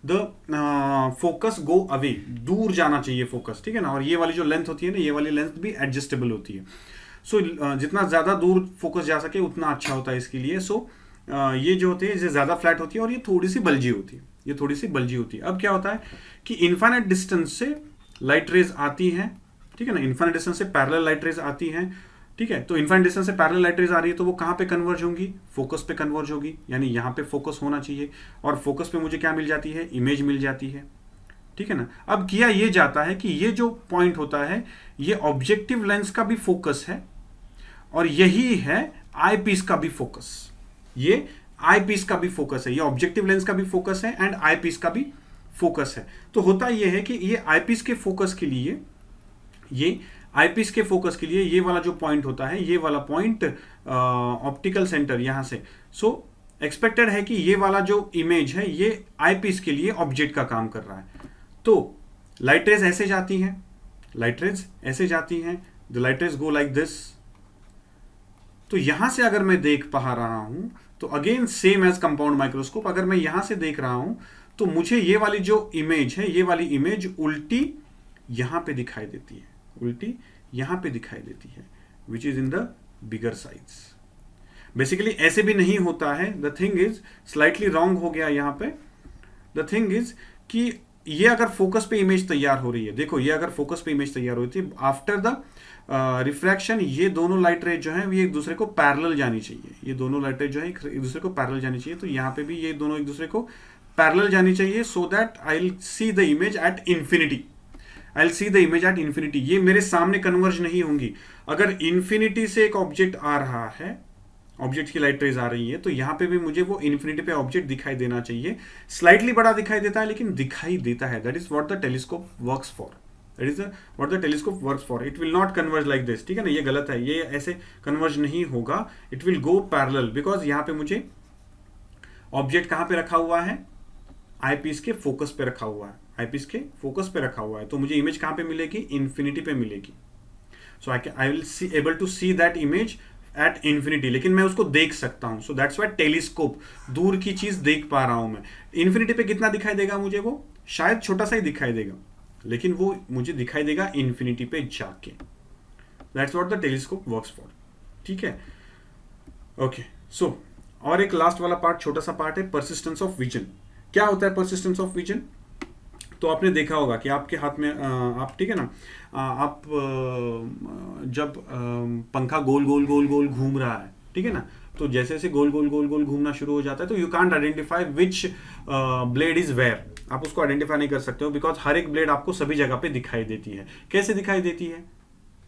the focus go away, दूर जाना चाहिए फोकस, ठीक है ना। और ये वाली जो लेंथ होती है ना, ये वाली लेंथ भी एडजस्टेबल होती है। सो जितना ज्यादा दूर फोकस जा सके उतना अच्छा होता है इसके लिए। सो ये जो होती है ये ज्यादा फ्लैट होती है और ये थोड़ी सी बल्जी होती है, ये थोड़ी सी बल्जी होती है। अब क्या होता है कि इनफाइनाइट डिस्टेंस से लाइट रेज आती हैं, ठीक है ना। इनफाइनाइट डिस्टेंस से पैरेलल लाइट रेज आती हैं, ठीक है। तो इनफाइनाइट डिस्टेंस से पैरेलल लाइट रेज आ रही है तो वो कहां पे कन्वर्ज होंगी? फोकस पे कन्वर्ज होगी। यानी यहां पे फोकस होना चाहिए, और फोकस पे मुझे क्या मिल जाती है? इमेज मिल जाती है, ठीक है ना। अब किया ये जाता है कि ये जो पॉइंट होता है ये ऑब्जेक्टिव लेंस का भी फोकस है, और यही है आई पीस का भी फोकस। ये आई पीस का भी फोकस है, ये ऑब्जेक्टिव लेंस का भी फोकस है एंड आई पीस का भी फोकस है। तो होता यह है कि ये आई पीस के फोकस के लिए, ये आईपीस के फोकस के लिए ये वाला जो पॉइंट होता है, ये वाला पॉइंट ऑप्टिकल सेंटर यहां से, सो एक्सपेक्टेड है कि ये वाला जो इमेज है ये आईपीस के लिए ऑब्जेक्ट का काम कर रहा है। तो लाइट रेज ऐसे जाती हैं, लाइट रेज ऐसे जाती हैं, the light raise go like this. तो यहां से अगर मैं देख पा रहा हूं तो again same as compound microscope, अगर मैं यहां से देख रहा हूं तो मुझे ये वाली जो इमेज है, ये वाली इमेज उल्टी यहां पे दिखाई देती है, उल्टी यहां पे दिखाई देती है, which is in the bigger size. Basically ऐसे भी नहीं होता है, the thing is slightly wrong हो गया यहां पे। द थिंग इज कि ये अगर फोकस पे इमेज तैयार हो रही है, देखो ये अगर फोकस पे इमेज तैयार होती है आफ्टर द रिफ्रैक्शन, ये दोनों लाइट रेज जो है ये एक दूसरे को पैरेलल जानी चाहिए, ये दोनों लाइट रेज जो है एक दूसरे को पैरेलल जानी चाहिए। तो यहाँ पे भी ये दोनों एक दूसरे को पैरेलल जानी चाहिए, so that I will see the image at infinity, I will see the image at infinity. ये मेरे सामने कन्वर्ज नहीं होंगी। अगर इंफिनिटी से एक ऑब्जेक्ट आ रहा है, ऑब्जेक्ट की लाइट रेज आ रही है, तो यहां पे भी मुझे वो इंफिनिटी पे ऑब्जेक्ट दिखाई देना चाहिए। स्लाइटली बड़ा दिखाई देता है लेकिन दिखाई देता है। That is what the telescope works for, that is what the telescope works for. It will not converge like this, ठीक है ना, ये गलत है, ये ऐसे कन्वर्ज नहीं होगा। It will go parallel, because यहां पे मुझे ऑब्जेक्ट कहां पे रखा हुआ है? आई पीस के फोकस पे रखा हुआ है, आई पीस के फोकस पे रखा हुआ है। तो मुझे इमेज कहां पे मिलेगी? इंफिनिटी पे मिलेगी। So I will see able to see that image at infinity, लेकिन मैं उसको देख सकता हूं। सो दैट्स व्हाई टेलीस्कोप, दूर की चीज देख पा रहा हूं मैं। इंफिनिटी पे कितना दिखाई देगा मुझे? वो शायद छोटा सा ही दिखाई देगा, लेकिन वो मुझे दिखाई देगा इंफिनिटी पे जाके। That's what the telescope works for, ठीक है। ओके, सो और एक लास्ट वाला पार्ट, छोटा सा पार्ट है पंसिस्टेंस ऑफ विजन। क्या होता है पंसिस्टेंस ऑफ विजन? तो आपने देखा होगा कि आपके हाथ में आप, ठीक है ना, आप जब पंखा गोल गोल गोल गोल घूम रहा है, ठीक है ना, तो जैसे जैसे गोल गोल गोल गोल घूमना शुरू हो जाता है तो you can't identify which blade is where. आप उसको आइडेंटिफाई नहीं कर सकते हो, बिकॉज हर एक ब्लेड आपको सभी जगह पे दिखाई देती है। कैसे दिखाई देती है?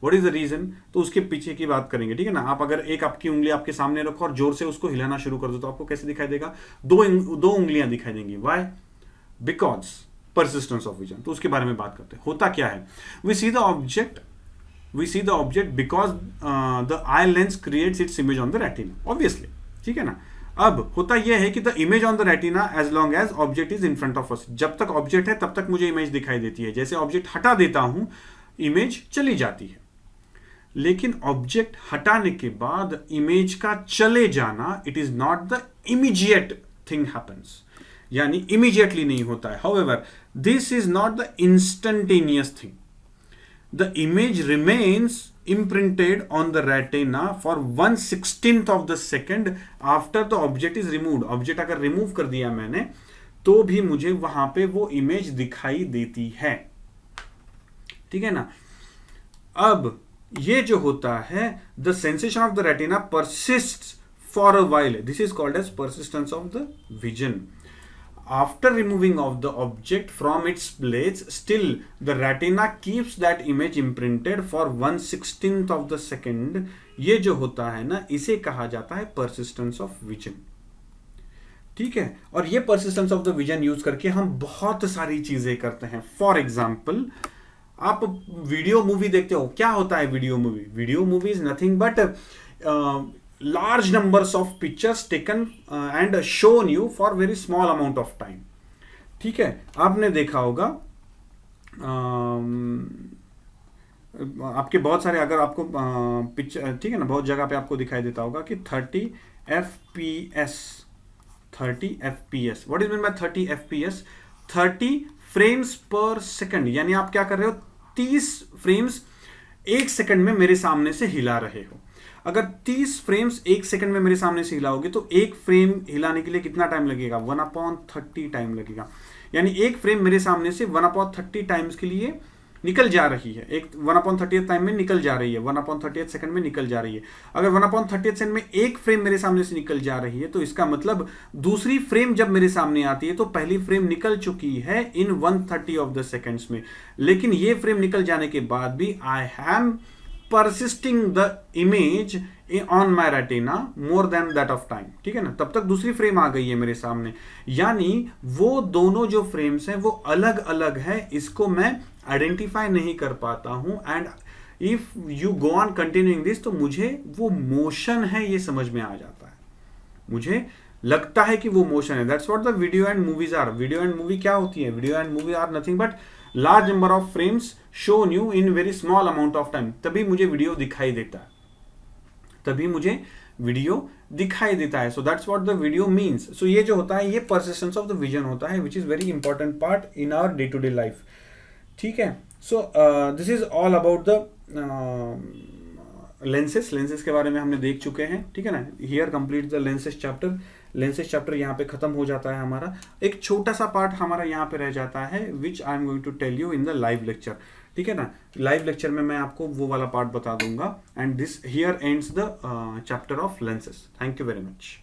What is the reason? तो उसके पीछे की बात करेंगे, ठीक है ना। आप अगर एक आपकी उंगली आपके सामने रखो और जोर से उसको हिलाना शुरू कर दो तो आपको कैसे दिखाई देगा? दो उंगलियां दिखाई देंगी। Why? Because persistence of vision। तो उसके बारे में बात करते हैं। होता क्या है? we see the object because the eye lens creates its image on the retina, obviously, ठीक है ना। अब होता यह है कि the image on the retina as long as object is in front of us, जब तक ऑब्जेक्ट है तब तक मुझे इमेज दिखाई देती है। जैसे ऑब्जेक्ट हटा देता हूं इमेज चली जाती है, लेकिन ऑब्जेक्ट हटाने के बाद इमेज का चले जाना, it is not the immediate thing happens, यानी इमीडिएटली नहीं होता है। However this is not the instantaneous thing. The image remains imprinted on the retina for 1/16 of the second after the object is removed। Object अगर remove कर दिया मैंने तो भी मुझे वहां पे वो इमेज दिखाई देती है, ठीक है ना। अब ये जो होता है, the sensation of the retina persists for a while, this is called as persistence of the vision. after removing of the object from its place, still the retina keeps that image imprinted for 1/16 of the second. ये जो होता है ना, इसे कहा जाता है persistence of vision. ठीक है, और ये persistence of the vision use करके हम बहुत सारी चीजें करते हैं. फॉर एग्जाम्पल, आप वीडियो मूवी देखते हो, क्या होता है video movie? Video movie is nothing but large numbers of pictures taken and shown you for very small amount of time. ठीक है, आपने देखा होगा आपके बहुत सारे, अगर आपको पिक्चर, ठीक है ना, बहुत जगह पे आपको दिखाई देता होगा कि 30 fps. 30 fps, what is mean by 30 fps? 30 frames पर सेकंड, यानी आप क्या कर रहे हो, 30 फ्रेम्स एक सेकंड में मेरे सामने से हिला रहे हो. अगर 30 फ्रेम्स एक सेकंड में मेरे सामने से हिलाओगे तो एक फ्रेम हिलाने के लिए कितना टाइम लगेगा? 1/30 टाइम लगेगा. यानी एक फ्रेम मेरे सामने से 1/30 टाइम्स के लिए निकल जा रही है, एक 1/30 टाइम में निकल जा रही है, 1/30 सेकंड में निकल जा रही है. अगर 1/30 सेकंड में एक फ्रेम मेरे सामने से निकल जा रही है तो इसका मतलब दूसरी फ्रेम जब मेरे सामने आती है तो पहली फ्रेम निकल चुकी है इन 1/30 ऑफ द सेकंड्स में. लेकिन ये फ्रेम निकल जाने के बाद भी I am persisting the image on my retina more than that of time. ठीक है ना, तब तक दूसरी फ्रेम आ गई है मेरे सामने. यानी वो दोनों जो फ्रेम्स हैं वो अलग अलग है, इसको मैं आइडेंटिफाई नहीं कर पाता हूं. And if you go on continuing this, तो मुझे वो मोशन है ये समझ में आ जाता है, मुझे लगता है कि वो मोशन है. That's what the video and movies are. Video and movie क्या होती है? Video and movie are nothing but large number of frames shown you in very small amount of time. तभी मुझे वीडियो दिखाई देता है, तभी मुझे वीडियो दिखाई देता है. So that's what the video means. So ये जो होता है ये परसिस्टेंस ऑफ द विजन होता है, which is very important part in our day to day life. ठीक है, so this is all about the lenses के बारे में हमने देख चुके हैं. ठीक है ना, here complete the lenses chapter. Lenses chapter यहाँ पे खत्म हो जाता है हमारा. एक छोटा सा पार्ट हमारा यहाँ पे रह जाता है which I am going to tell you in the live lecture. ठीक है ना, लाइव लेक्चर में मैं आपको वो वाला पार्ट बता दूंगा. And this here ends the chapter of lenses. Thank you very much.